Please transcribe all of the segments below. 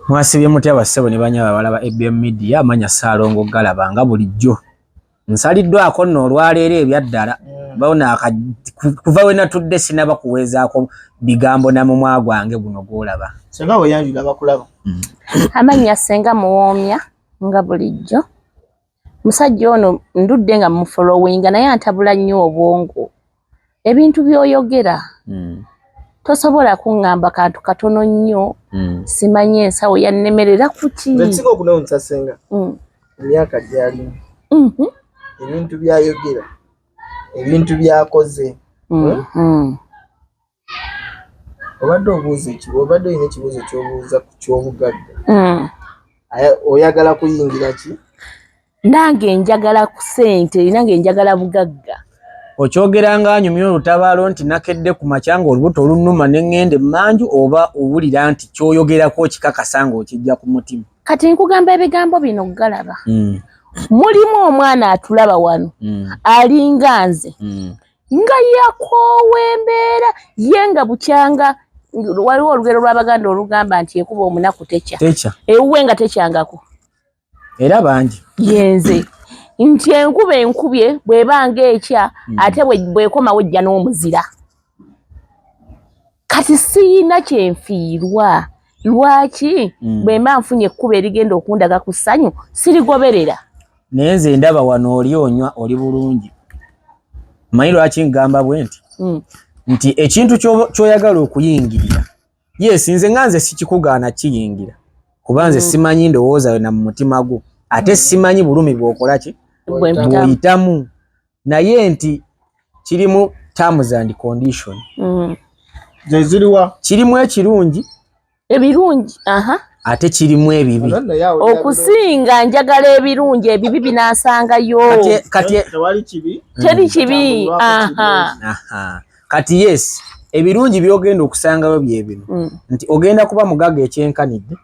Mwasibye mutya bassebo ne banyaba balaba EBM Media amanya Ssaalongo Galaba nga bulijjo. Nsaliddwako nno olwaleero ebyaddala baona kuva we natudde sinaba kuweezaako bigambo na mumwa gwange guno gw'olaba. Senga we yanjula bakulaba. Amanya Ssenga Muwoomya nga bulijjo. Musajja ono ndudde nga mufollowinga naye antabula nnyo obwongo. Ebintu by'oyogera. Tosobola kuŋŋamba kantu katono nnyo. Simanyi ensawo yannemerera kuki. Nsinga okunawunyisa Ssenga. Emyaka gy'alimu. Ebintu by'ayogera. Ebintu by'akoze. Obadde obuuza ekibuuzo, obadde olina ekibuuzo ky'obuuza ku ky'obugagga. Oyagala kuyingira ki? Nange njagala ku ssente, nange njagala bugagga. Okyogera nga anyumya olutabaalo nti nakedde ku makyanga olubuto olunnuma ne ŋŋende mmanju oba owulira nti ky'oyogerako kikakasa ng'okijja ku mutima? Kati nkugamba ebigambo bino Galaba. Mulimu omwana atulaba wano alinga nze nga yakoowa embeera ye nga bukyanga. Waliwo olugero lw'Abaganda olugamba nti ekuba omunaku teca. Ewuwe nga tecyangako. Era bangi. Yenze. Nti enkuba enkubye bw'ebanga ekya ate bw'ekoma wejja n'omuzira. Kati siyina kyenfiirwa. Lwaki bwe mba nfunye ekkuba erigenda okundaga ku ssanyu sirigoberera. Naye nze ndaba wano oli onywa oli bulungi. Manyi lwaki ngamba bwe nti ekintu ky'oyagala okuyingirira nze nga nze sikikugaana kiyingira kuba nze simanyi ndowooza na mu mutima gwo ate simanyi bulumi bw'okola ki bw'oyitamu naye nti kirimu terms and condition. Kirimu ekirungi ebirungi ate kirimu ebibi. Okusinga njagala ebirungi, ebibi binaasangayo. Kati teri kibi. Kati yes ebirungi by'ogenda okusangayo bye bino nti ogenda kuba mugagga ekyenkanidde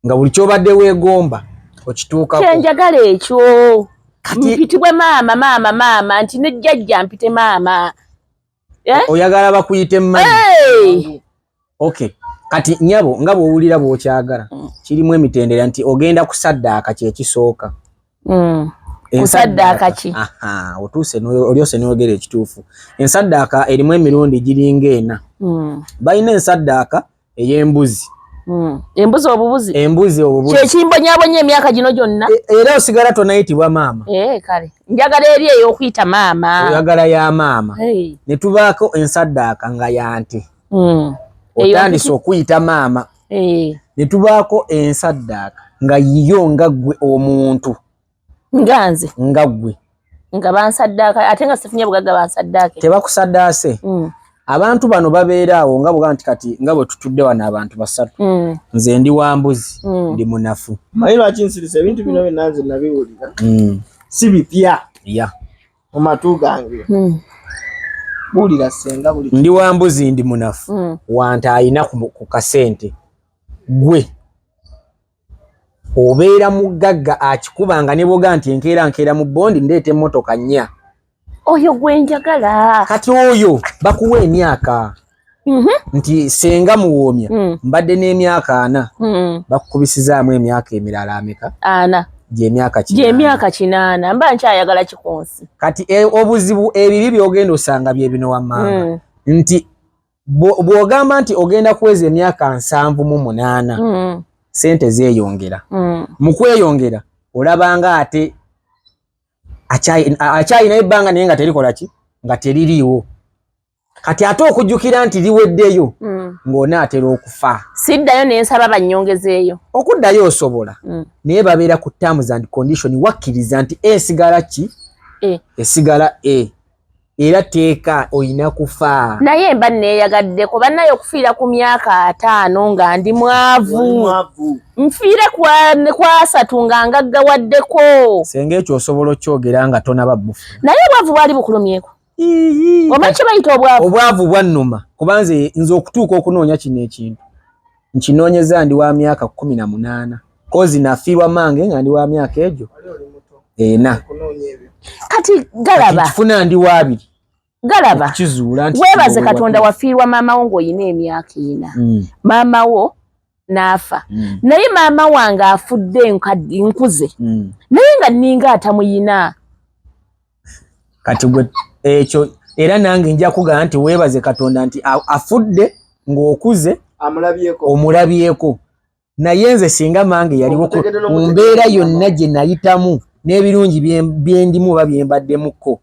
nga buli ky'obadde weegomba okituukako. Kyenjagala ekyo mpitibwe maama nti ne jjajja mpite maama. Oyagala bakuyite mmanyi. Okay. Kati nyabo nga bw'owulira bw'okyagala kirimu emitendera nti ogenda kusaddaaka kye kisooka. Kusaddaaka ki? Otuuse olyose n'oyogera ekituufu. Ensaddaaka erimu emirundi giringa ena. Balina ensaddaaka ey'embuzi. Embuzi obubuzi? Embuzi obubuzi. Kyekimbonyabonya emyaka gino gyonna. Era osigala tonayitibwa maama. Kale. Njagala eri ey'okuyita maama. Oyagala ya maama. Ne tubaako ensaddaaka nga ya nte. Otandise okuyita maama. Ne tubaako ensaddaaka nga yiyo nga ggwe omuntu. Nga nze. Nga ggwe. Nga bansaddaaka ate nga sifunye bugagga bansaddaake. Tebakusaddaase. Abantu bano babeera awo nga bwe nti kati nga bwe tutudde wano abantu basatu. Nze ndi wa mbuzi, ndi munafu. Manyi lwaki nsirisa ebintu bino byonna nze nabiwulira. Si bipya. Mu matu gange. Buulira Ssenga buli. Ndi wa mbuzi ndi munafu. Wante ayina ku kasente. Gwe obeera mugagga akikubanga ne boga nti enkeera mu bondi ndeete emmotoka nnya. Oyo gwe njagala. Kati oyo bakuwa emyaka. Nti Ssenga Muwoomya mbadde n'emyaka 4. Bakukubisizaamu emyaka emirala ameka? 4. Gy'emyaka 8. Gy'emyaka 8. Mba nkyayagala kikonsi. Kati obuzibu ebibi by'ogenda osanga bye bino wammanga. Nti bw'ogamba nti ogenda kuweza emyaka 78. Sente zeeyongera. Mu kweyongera olabanga ate akyayina ebbanga naye nga terikola ki? Nga teririiwo. Kati ate okujjukira nti liweddeyo ng'onaatera okufa. Siddayo ne nsaba bannyongezeeyo. Okuddayo osobola. Naye babeera ku terms and condition wakkiriza nti esigala ki? Esigala era teeka oyina kufa. Naye mba neeyagaddeko bannayo okufiira ku myaka 5 nga ndi mwavu. Nfiire kwa 3 nga ngaggawaddeko. Senga ekyo osobola okyogera nga tonaba bbufu. Naye obwavu bwali bukulumyeko. Omanyi kye bayita obwavu? Obwavu bwannuma kuba nze okutuuka okunoonya kino ekintu nkinoonyeza ndi wa myaka 18. Kozi nafiirwa mange nga ndi wa myaka egyo 4. Kati Galaba. Kifuna ndi wa 2. Galaba. Kizuula nti webaze Katonda wafiirwa maama wo ng'oyina emyaka 4. Maama wo n'afa. Naye maama wange afudde nkuze. Naye nga ninga atamuyina. Kati gwe ekyo era nange nja kugamba nti weebaze Katonda nti afudde ng'okuze omulabyeko. Naye nze singa mange yaliwo mu mbeera yonna gye nayitamu n'ebirungi byendimu oba byembaddemuko.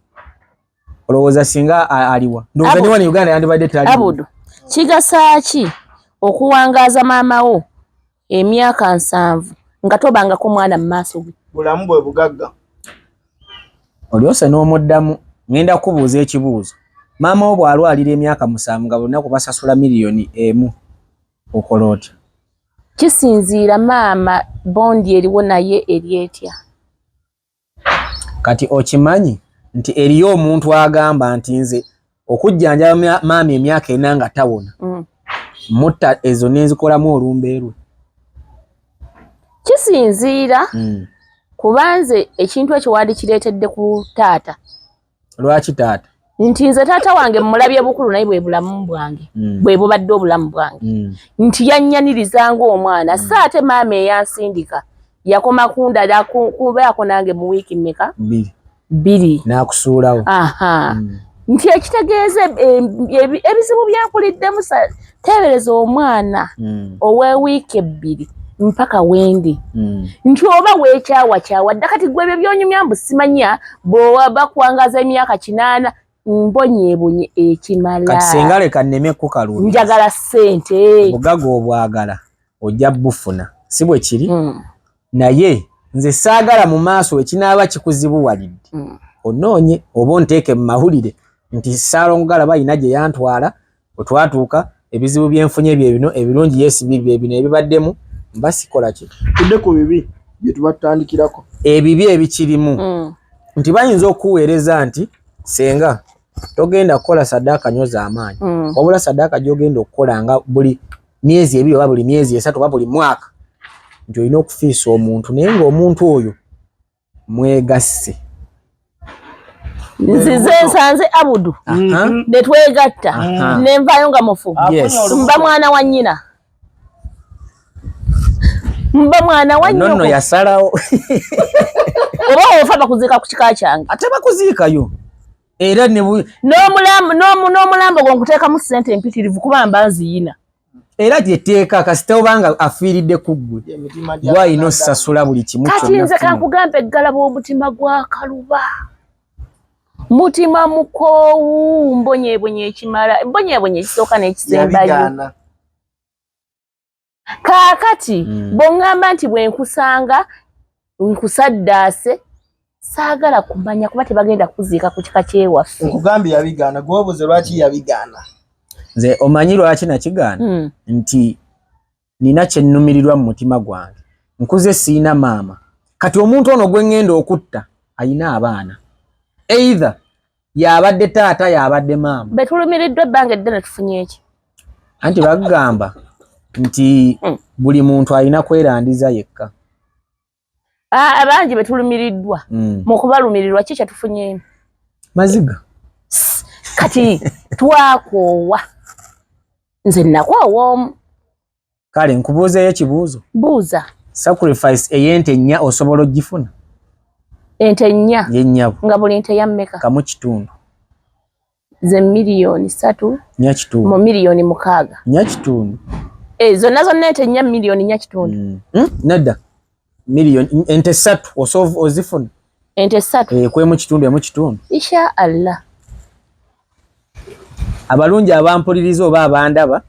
Olowooza singa aliwa. Ndowooza ne wano Uganda yandibadde tali. Abudu, kigasa ki okuwangaaza maama wo emyaka 7 nga tobangako mwana mu maaso gwe? Bulamu bwe bugagga. Olyose n'omuddamu ngenda kubuuza ekibuuzo. Maama wo bw'alwalira emyaka 7 nga lunaku basasula miliyoni 1 okola otya? Kisinziira maama bondi eriwo naye eryetya. Kati okimanyi nti eriyo omuntu agamba nti nze okujjanjaba maama emyaka 4 nga tawona. Mutta ezo n'enzikolamu olumbeerwe. Kisinziira kubanze ekintu ekyo wandi kireetedde ku taata. Lwaki taata? Nti nze taata wange mulabye bukulu naye bwe bulamu bwange. Bwe bubadde obulamu bwange. Nti yannyaniriza ng'omwana. Ate maama eyansindika yakoma kundala kubeako nange mu wiiki mmeka? 2. N'akusuulawo. Nti ekitegeeza ebizibu byankuliddemu teebereza omwana ow'ewiiki 2 mpaka wendi. Nti oba weekyawakyawa dda kati gwe ebyo byonyumya mbu simanya bw'oba bakuwangaza emyaka 8 mbonyeebonye ekimala. Kati singa leka nneme kukaluubiriza. Njagala ssente. Obugaga obwagala ojja bufuna. Si bwe kiri? Naye nze saagala mu maaso ekinaaba kikuzibuwalidde. Onoonye oba onteeke mu mawulire nti Ssaalongala bayina gye yantwala otwatuuka ebizibu byenfunye bye bino ebirungi yeesibi bye bino ebibaddemu mba sikola ki? Tudde ku bibi bye tubatandikirako. Ebibi ebikirimu nti bayinza okuweereza nti senga togenda kukola saddaaka nyoza amaanyi. Wabula saddaaka gy'ogenda okukola nga buli myezi 2 oba buli myezi 3 oba buli mwaka nti olina okufiisa omuntu naye ng'omuntu oyo mwegasse. Nzize nsanze Abudu ne twegatta ne nvaayo nga mufu. Mba mwana wa nnyina. Mba mwana wa nnyoko. Nonno yasalawo. Oba ofa bakuziika ku kika kyange. Ate bakuziikayo. Era ne n'omulambo gwo nkuteekamu ssente empitirivu kuba mba nziyina. Era gyeteeka kasita obanga afiiridde ku ggwe. Gwayina osasula buli kimu kyonna. Kati nze kankugambe eggalaba omutima gwa kaluba. Mutima mukoowu mbonyeebonye ekimala mbonyeebonye ekisooka n'ekisembayo. Kaakati bw'oŋŋamba nti bwe nkusanga nkusaddaase saagala kumanya kuba tebagenda kuziika ku kika kyewaffe. Nkugambye yabigaana gwobuze lwaki yabigaana. Nze omanyi lwaki nakigaana nti nina kye nnumirirwa mu mutima gwange. Nkuze siina maama. Kati omuntu ono gwe ŋŋenda okutta ayina abaana. Either yabadde taata yabadde maama. Betulumiriddwa ebbanga eddene tufunye eki? Anti bagamba nti buli muntu alina kwerandiza yekka. Abangi betulumiriddwa mu kubalumirirwa ki kye tufunyeemu? Maziga. Kati twakoowa. Nze nakoowa omu. Kale nkubuuzeeyo ekibuuzo. Buuza. Sacrifice ey'ente 4 osobola ogifuna? Ente 4 yennyabo nga buli nte ya mmeka? Kamu kitundu. Ze miliyoni 3 nya kitundu. Mu miliyoni 6. Nya kitundu. Zonna zonna ente 4 miliyoni nya kitundu. Nedda. Miliyoni ente 3 ozifuna. Ente 3. Kwemu kitundu emu kitundu. Insha Allah. Abalungi abampuliriza oba abandaba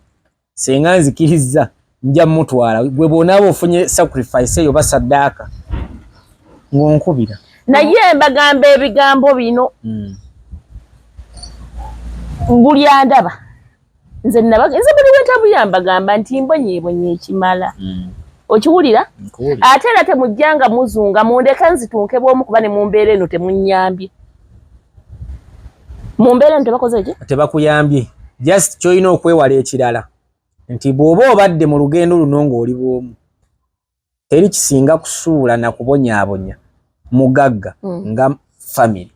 senga nzikiriza nja mutwala gwe bonaabo ofunye sacrifice eyo basaddaaka ngonkubira. Naye mbagamba ebigambo bino buli andaba nze buli wentabulira mbagamba nti mbonyeebonye ekimala. Okiwulira? Ate era temujjanga muzunga mundeke nzitunke bw'omu kuba ne mu mbeera eno temunnyambye. Mu mbeera eno tebakoze ki? Tebakuyambye. Just kyolina okwewala ekirala nti bw'oba obadde mu lugendo luno ng'oli bw'omu teri kisinga kusuula na kubonyaabonya. Mugagga nga family.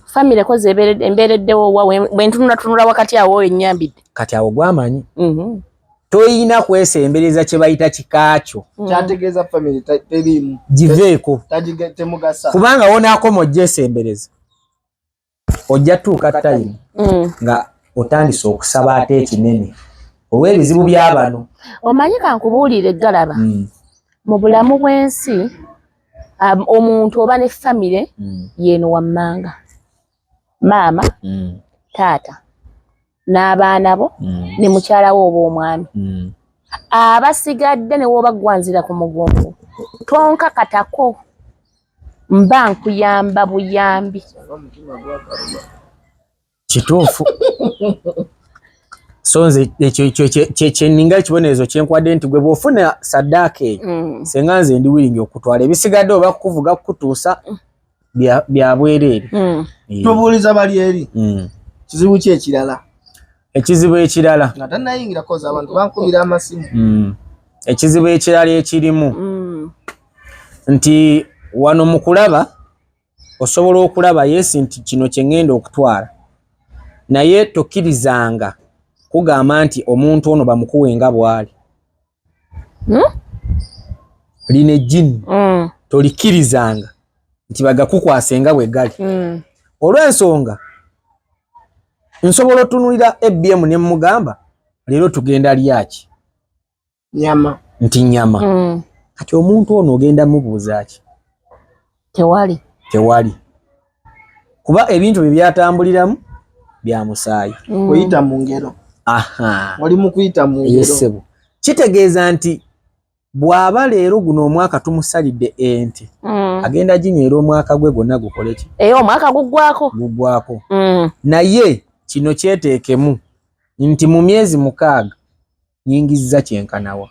Family koze embereddewo wa bwentunula wakati awo ennyambidde. Kati awo gwamanyi. Toyina kwesembereza kye bayita kikaacho. Kyategeeza family terimu. Giveeko. Temugasa. Kubanga wonaako mojjesembereza. Ojja tuuka time. Nga otandise okusaba ate ekinene. Olw'ebizibu by'abano. Omanyi kankubuulire Galaba. Mu bulamu bw'ensi omuntu oba ne family yeeno wammanga. Maama, taata, n'abaana bo, ne mukyala wo oba omwami. Abasigadde ne woba gwanzira ku mugongo. Tonka katako. Mba nkuyamba buyambi. Kituufu. So nze kyeninga ekibonerezo kyenkwadde nti gwe bw'ofuna saddaaka eyo senga nze ndi willing okutwala ebisigadde oba kukuvuga kutuusa bya bwereere. Tubuuliza bali eri. Kizibu ki ekirala? Ekizibu ekirala nga tannayingira koza abantu bankubira amasimu. Ekizibu ekirala ekirimu nti wano mu kulaba osobola okulaba yesi nti kino kye ngenda okutwala naye tokkirizanga kugamba nti omuntu ono bamukuwenga bwali. Line jini tolikirizanga nti bagakukwasenga bwe gali. Olw'ensonga nsobola otunulira EBM ne mugamba leero tugenda lyaki nyama nti nyama. Kati omuntu ono ogenda mubuuza ki? Tewali. Kuba ebintu bye byatambuliramu bya musaayi. Kuyita mu ngero. Wali mu kuyita mu ngero. Yesebo. Kitegeeza nti bw'aba leero guno omwaka tumusalidde ente. Agenda ginywera omwaka gwe gonna gukole ki? Omwaka guggwako. Naye kino kyeteekemu nti mu myezi 6 nyingizza kyenkanawa.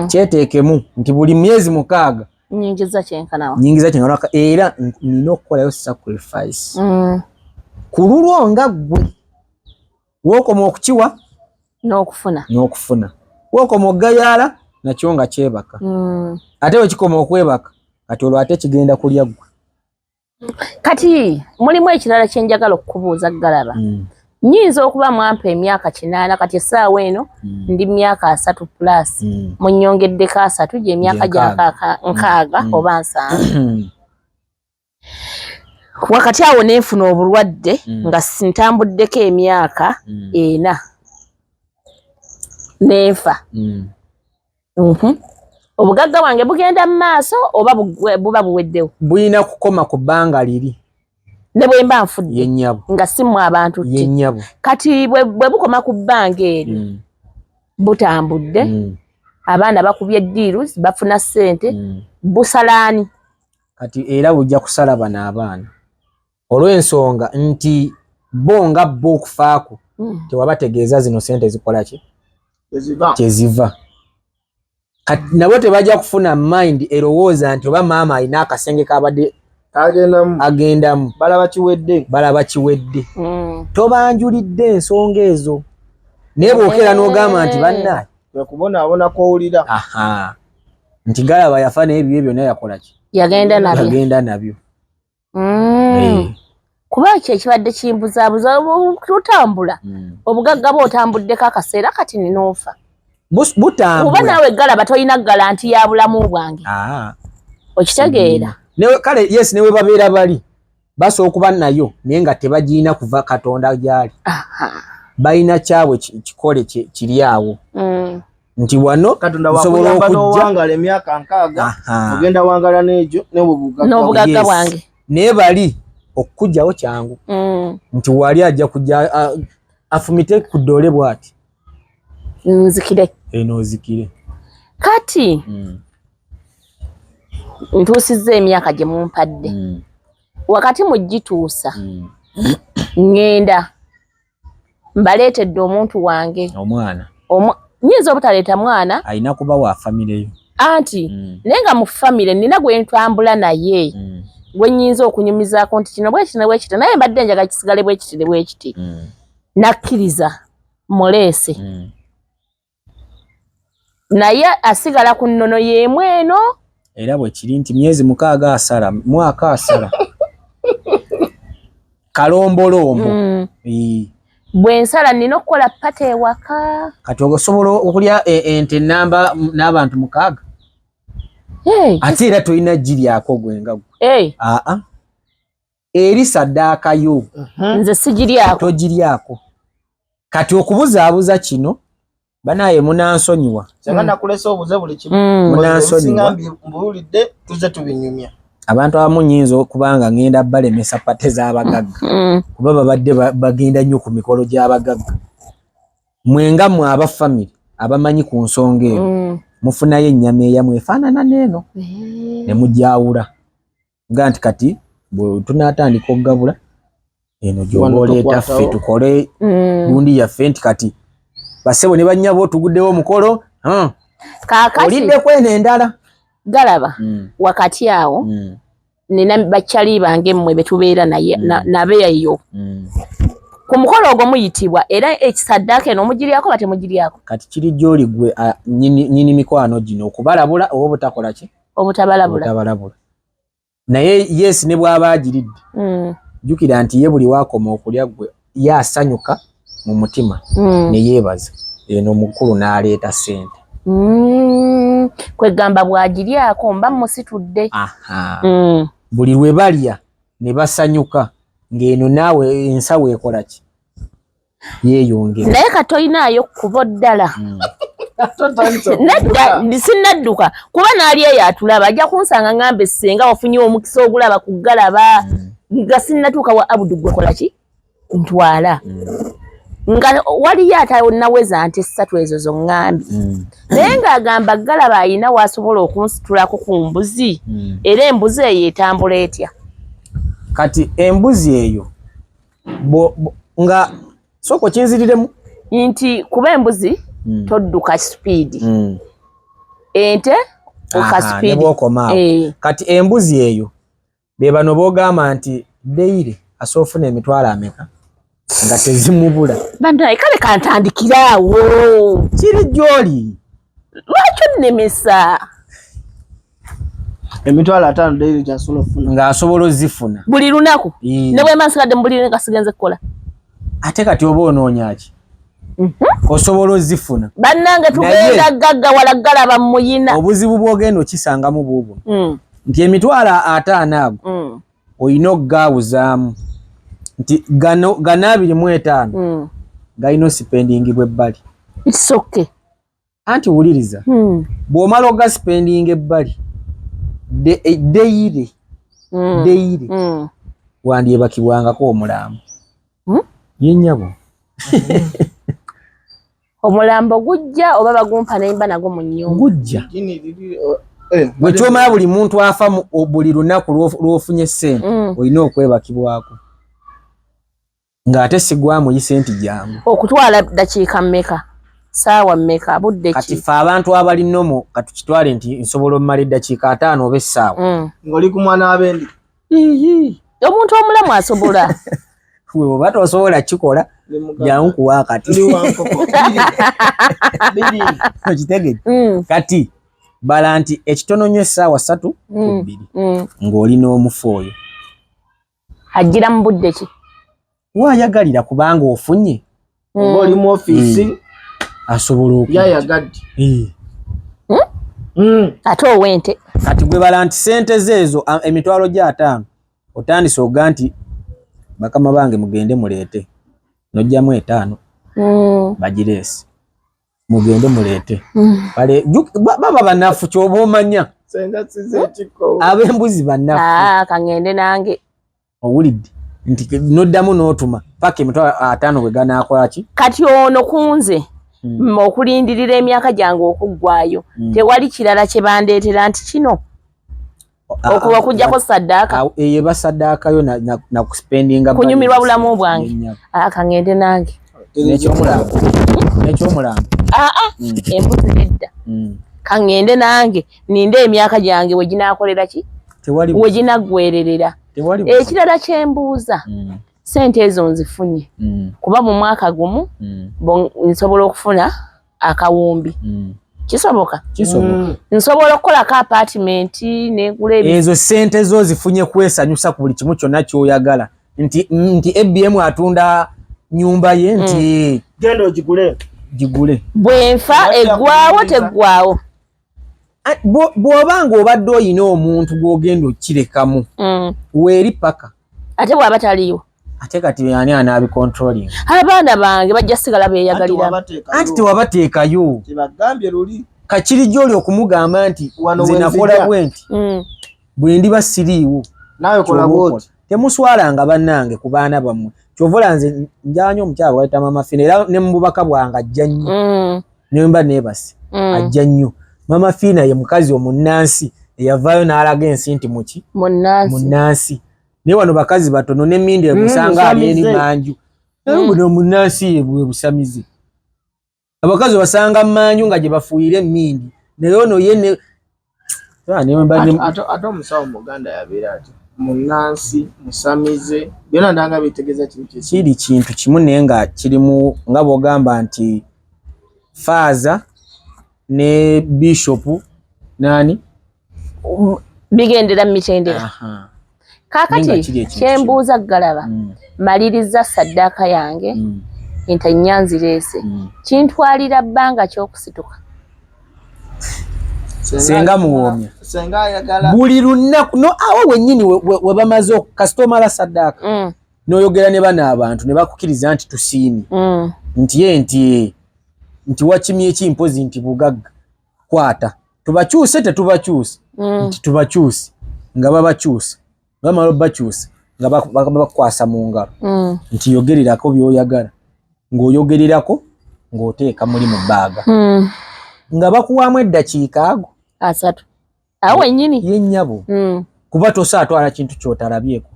Kyeteekemu nti buli myezi 6 nyingizza kyenkanawa era nina okukolayo sacrifice. Kululwo nga ggwe wookoma okukiwa n'okufuna wookoma okugayaala nakyo nga kyebaka. Ate wekikoma okwebaka kati olwo ate kigenda kulya ggwe. Kati mulimu ekirala kyenjagala okukubuuza Galaba. Nyinza okuba mwampa emyaka 8 kati essaawa eno ndi myaka 3+ munnyongeddeko 3 gye emyaka gya 6 oba 7. Wakati awo neefuna obulwadde nga sintambuddeko emyaka 4 neefa. Obugagga wange bugenda mu maaso oba buba buweddewo? Buyina kukoma ku bbanga liri. Ne bwe mba nfudde yennyabo nga simu abantu yennyabo. Kati bwe bukoma ku bbanga eri butambudde abaana bakubye deals bafuna ssente busalaani. Kati era bujja kusala bano abaana olw'ensonga nti bo nga bo okufaako tewabategeeza zino ssente zikola ki? Kyeziva. Kati nabo tebajja kufuna mind erowooza nti oba maama alina akasenge kabadde agendamu balaba kiwedde. Tobanjulidde ensonga ezo naye bw'okeera n'ogamba nti bannaye okubonaabona kw'owulira nti Galaba yafa naye ebyo byonna yakola ki? Yagenda nabyo. Kuba ekyo ekibadde kimbuzaabuza tutambula obugagga bwo otambuddeko akaseera kati ninoofa. Butambula. Kuba naawe Galaba toyina galanti ya bulamu bwange. Okitegeera? Kale yes newe babeera bali baso okuba nayo naye nga tebagiina kuva Katonda gyali. Bayina kyabwe kikole kiri awo. Nti wano Katonda wasobola okujja emyaka 6 ogenda wangala n'ejo n'obugagga bwange. Naye bali okujjawo kyangu. Nti wali ajja kujja afumite ku ddole bw'ati. Nzikire. Enozikire. Kati ntuusizza emyaka gye mumpadde. Wakati mugituusa ngenda mbaleetedde omuntu wange omwana nyinza obutaleeta mwana alina kuba wa famire yo anti naye nga mu famire nina gwe ntambula naye gwe nnyinza okunyumizaako nti kino bwekiti naye mbadde njaga kisigale bwekiti nakkiriza muleese naye asigala ku nnono y'emu eno era bwe kiri nti myezi 6 asala mwaka asala kalombolombo. Bwensala nina okukola pate ewaka. Kati osobola okulya ente namba n'abantu 6. Ate era tolina giryako gwenga gwe. Eri saddaaka yo. Nze sigiryako. Togiryako. Kati okubuzaabuza kino banaye munansonyiwa. Kyanga nakulesa obuze buli kimu. Munansonyiwa. Mbulidde tuze tubinyumya. Abantu abamu nyinza okubanga ngenda balemesa pate z'abagagga. Kuba babadde bagenda nnyo ku mikolo gy'abagagga. Mwenga mu aba family abamanyi ku nsonga eyo. Mufunayo ennyama eyamu efaanana n'eno. Ne mujawula. Nga nti kati bwe tunaatandika okugabula eno gy'oleeta ffe tukole gundi yaffe nti kati basebo ne bannyabo tuguddewo omukolo. Kaakati olidde kweno endala. Galaba wakati awo nina bakyali bange mmwe betubeera naye nabeeyo ku mukolo ogwo muyitibwa era ekisaddaaka eno mugiryako bate mugiryako. Kati kiri gy'oli gwe nyini mikwano gino okubalabula oba obutakola ki obutabalabula naye yes ne bw'aba agiridde jjukira nti ye buli waakoma okulya gwe yaasanyuka mu mutima ne yeebaza eno mukulu n'aleeta ssente. Kwegamba bwagiryako mba musitudde. Buli lwe balya ne basanyuka ng'eno naawe ensawo ekola ki yeeyongera. Naye katoyinaayo kubo ddala. Sinnadduka kuba n'ali eyo atulaba ajja kunsanga ngambe senga wafunye omukisa ogulaba ku Galaba nga sinnatuuka wa Abudu gwe kola ki ntwala. Nga waliyo atanaweza nti 3 ezo zongambi. Naye ng'agamba Galaba ayina wasobola okunsitulako ku mbuzi era embuzi eyo etambula etya. Kati embuzi eyo nga soko kinziriremu nti kuba embuzi todduka speed. Ente oka speed. Kati embuzi eyo be bano boogamba nti deire asoofuna emitwalo ameka nga tezimubula. Bandaye kale kantandikiraawo. Kiri gy'oli. Lwaki onnemesa? Emitwalo 5 deire gy'asobola okufuna. Ng'asobola ozifuna. Buli lunaku. Ne bwe mansigadde mu buli lunaku sigenze kukola. Ate kati oba onoonya ki? Osobola ozifuna. Bannange tugenda gaggawala Galaba muyina. Obuzibu bw'ogenda okisangamu buubu. Nti emitwalo 5 ago oyina okugaawuzaamu nti gano 25 galina osipendingibwa ebbali. It's okay. Anti wuliriza bw'omala ogasipendinga ebbali deire wandyebakibwangako omulambo. Yennyabo omulambo gujja oba bagumpa nemba nago mu nnyumba gujja. Bwe kyomala buli muntu afa buli lunaku lw'ofunye ssente olina okwebakibwako ng'ate sigwamu sente jangu. Okutwala dakiika mmeka saawa mmeka budde ki? Kati ffe abantu abali nomo katukitwale nti nsobola ommala eddakiika 5 oba essaawa. Ng'oli ku mwana abendi. Omuntu omulamu asobola. We oba tosobola kikola jangu kuwa kati. Okitegedde? Kati bala nti ekitono nnyo essaawa 3 ku 2 ng'oli n'omufu oyo. Ajjira mu budde ki? Waayagalira kubanga ofunye. Ng'oli mu ofiisi asobola okujja. Yayagadde. Ate owente. Kati gwe bala nti ssente zeezo emitwalo gya 5 otandise oga nti bakama bange mugende muleete. Nojjamu 5 bagireesi. Mugende muleete. Baba banafu ky'oba omanya. Ab'embuzi banafu. Kangende nange. Owulidde nti noddamu n'otuma paka emitwalo 5 bwe ganaakola ki? Kati ono kunze okulindirira emyaka gyange okuggwayo tewali kirala kye bandeetera nti kino okuba kujjako saddaaka. Eyo basaddaakayo na kuspendinga kunyumirwa bulamu bwange. Kangende nange. N'ekyomulambo. Embuzi nedda. Kangende nange ninde emyaka gyange we ginaakolera ki? We ginaggwererera. Ekirala kyembuuza ssente ezo nzifunye kuba mu mwaka gumu nsobola okufuna akawumbi. Kisoboka? Nsobola okukolako apartment negula ezo ssente zo zifunye kwesanyusa ku buli kimu kyonna ky'oyagala nti ABM atunda nyumba ye nti gendo jigule bwenfa eggwawo teggwawo bw'obanga obadde oyina omuntu gw'ogenda okirekamu weeri paka ate bw'aba taliiwo ate kati ani anaabicontrolling abaana bange bajja sigala beeyagalira anti tewabateekayo tebagambye luli kakiri gy'oli okumugamba nti nze nakola bwe nti bwe ndiba siriiwo nawe kola bwoti temuswalanga bannange ku baana bammwe kyovola nze njanya omukyala bwayita Mama Fina era ne mu bubaka bwange ajja nnyo ne mba neebase ajja nnyo Mama Fina ye mukazi omunnansi eyavaayo n'alaga ensi nti muki munnansi naye wano bakazi batono n'emmindi emusanga ali eri manju buno omunnansi ye bwe busamizi abakazi basanga manju nga gye bafuuyira emmindi naye ono ye ate omusawo muganda yabeera ati munnansi musamize byonna ndanga bitegeeza kiri kintu kimu naye nga kirimu nga bw'ogamba nti faaza ne bishopu nani bigendera mu mitendera kaakati kyembuuza Galaba maliriza saddaaka yange enta Nyanzireese kintwalira bbanga ky'okusituka senga muwoomya senga ayagala buli lunaku no awo wennyini we bamaze kasitoma la saddaaka n'oyogera ne bana abantu ne bakukiriza nti tusiimi nti ye nti wakimye ekimpozi nti bugagga kwata tubakyuse tetubakyuse nti tubakyuse nga babakyuse bamala obakyuse nga bakwasa mu ngalo nti yogerirako by'oyagala ng'oyogerirako ng'oteeka muli mu bbaaga nga bakuwamu eddakiika ago 3 awo wennyini ye nnyabo kuba tosaatwala kintu ky'otalabyeko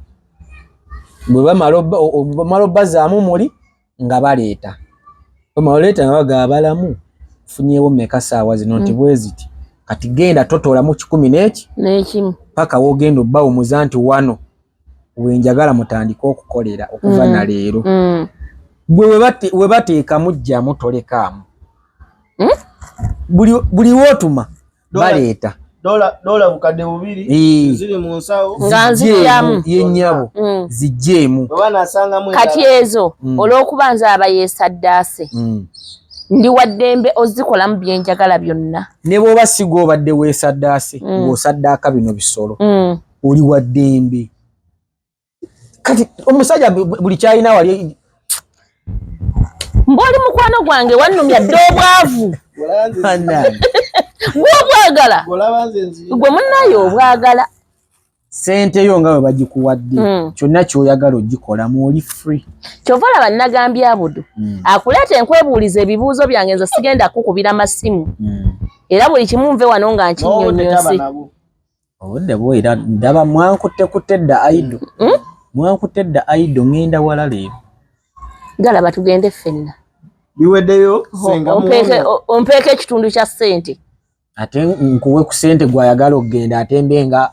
bwe bamala obbazaamu muli nga baleeta bamala oleeta nga bagabalamu funyeewo mmeka saawa zino nti bwe ziti kati genda totoolamu 10 n'ekimu paka woogenda obbawumuza nti wano wenjagala mutandika okukolera okuva na leero we bateekamu jjamu tolekaamu buli wootuma baleeta dola bukadde 2 ziri mu nsawo nga nzijjamu yennyabo zijjeemu kati ezo olw'okuba nze aba yeesaddaase ndi waddembe ozikolamu byenjagala byonna ne bw'oba siga obadde weesaddaase ng'osaddaaka bino bisolo oli waddembe kati omusajja buli kyalina wali mboli mukwano gwange wannumya dde obwavu gw'obwagala gwe munnayo obwagala sente yo nga bwe bagikuwadde kyonna ky'oyagala ogikolamu oli free kyova olaba nnagambye abudu akuleeta enkwebuuliza ebibuuzo byange nze sigenda kukubira masimu era buli kimu nve wano nga nkinnyonnyosi obudde bwera ndaba mwankutte dda aido mwankutte dda aido ngenda wala leero galaba tugende ffenna biweddeyo ompeeko ekitundu kya ssente ate nkuwe ku ssente gwayagala okugenda ate mbenga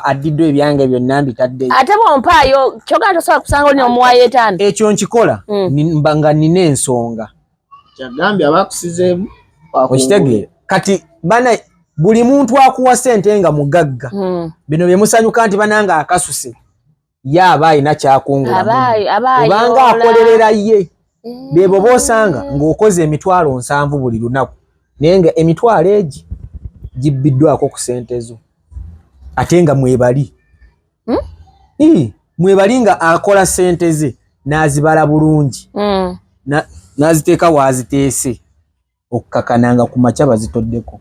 addiddwa ebyange byonna mbitaddeyo ate bwompaayo kyogala tosobola kusanga oli omuwaayo 5 ekyo nkikola mba nga nina ensonga kyagambye abakusizeemu okitegeera kati bana buli muntu akuwa ssente nga mugagga bino bye musanyuka nti bananga akasuse ye aba alina kyakungula obanga akolerera ye bebo boosanga ng'okoze emitwalo 7 buli lunaku naye nga emitwalo egi gibbiddwako ku ssente zo ate nga mwebali mwebali nga akola ssente ze n'azibala bulungi n'aziteeka waaziteese okkakananga ku makya bazitoddeko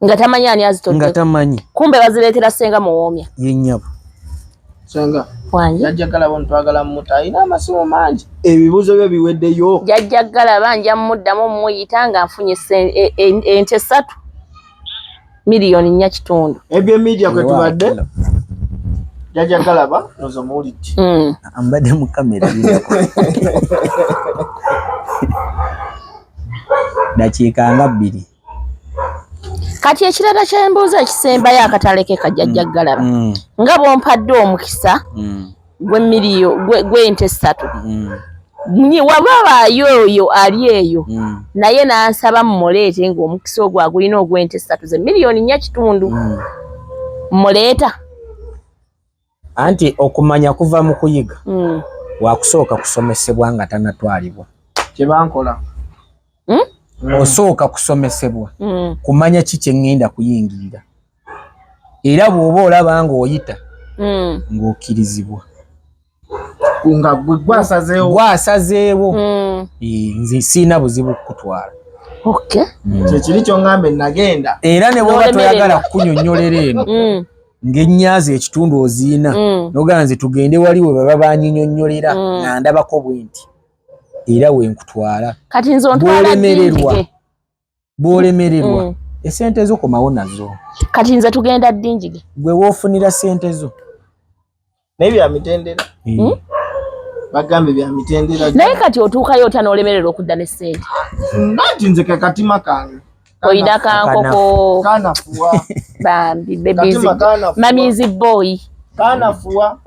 nga tamanyi ani azitodde nga tamanyi kumbe bazireetera Ssenga Muwoomya yennyabo Ssenga jajja Galaba ntwagala mmuta alina amasimu mangi ebibuuzo byo biweddeyo jajja Galaba nja muddamu muyita nga nfunye ente 3 miliyoni 4.5 ebyo media kwe tubadde jajja Galaba nozo muulidde ambadde mu kamera lidako dakiika nga 2 kati ekirala ky'embuuzo ekisembayo akatale ke kajjajja Galaba nga bw'ompadde omukisa gw'ente 3 wabaayo oyo ali eyo naye n'ansaba mumuleete ng'omukisa ogwo agulina ogw'ente 3 ze miliyoni 4.5 mmuleeta anti okumanya kuva mu kuyiga wakusooka kusomesebwa nga tanatwalibwa kyebankola osooka kusomesebwa kumanya ki kye ŋŋenda kuyingirira era bw'oba olaba nga oyita ng'okkirizibwa nga gwasazeewo nze siina buzibu kukutwala kyekiri kyongambe nagenda era ne bwoba toyagala kukunnyonnyolera eno ng'ennyaaza ekitundu oziina nogaa nze tugende wali we baba banyinyonnyolera nga ndabako bwe nti era we nkutwala bw'olemererwa esente zo komawo nazo kati nze tugenda Ddinjige gwe woofunira sente zo naye bya mitendera bagambe bya mitendera naye kati otuukayo otanolemererwa okudda ne ssente nti nze kakatima kange oyina kankoko kanafuwa bambi mamizi boy kanafuwa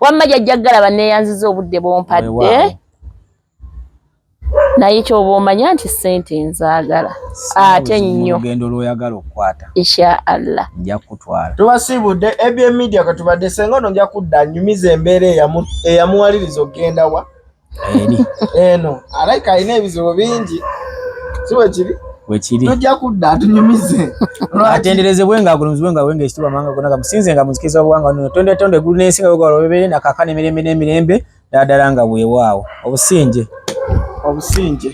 wamma jajja galaba neeyanziza obudde bwompadde naye kyoba omanya nti ssente nzaagala ate nnyo olugendo lw'oyagala okukwata insha Allah nja kutwala tubasiibudde ABM Media katubadde senga ono nja kudda nyumiza embeera eyamuwaliriza okgenda wa eno alayika alina ebizibu bingi si wekiri tujja kudda atunyumize atenderezebwe nga agulumizibwe nga wenga ekitibwa manga gonna gamusinze nga muzikiriza obuwanga nono tonde eggulu n'ensi nga bwebere nakakana emirembe n'emirembe ddala nga bwewaawo obusinje obusinje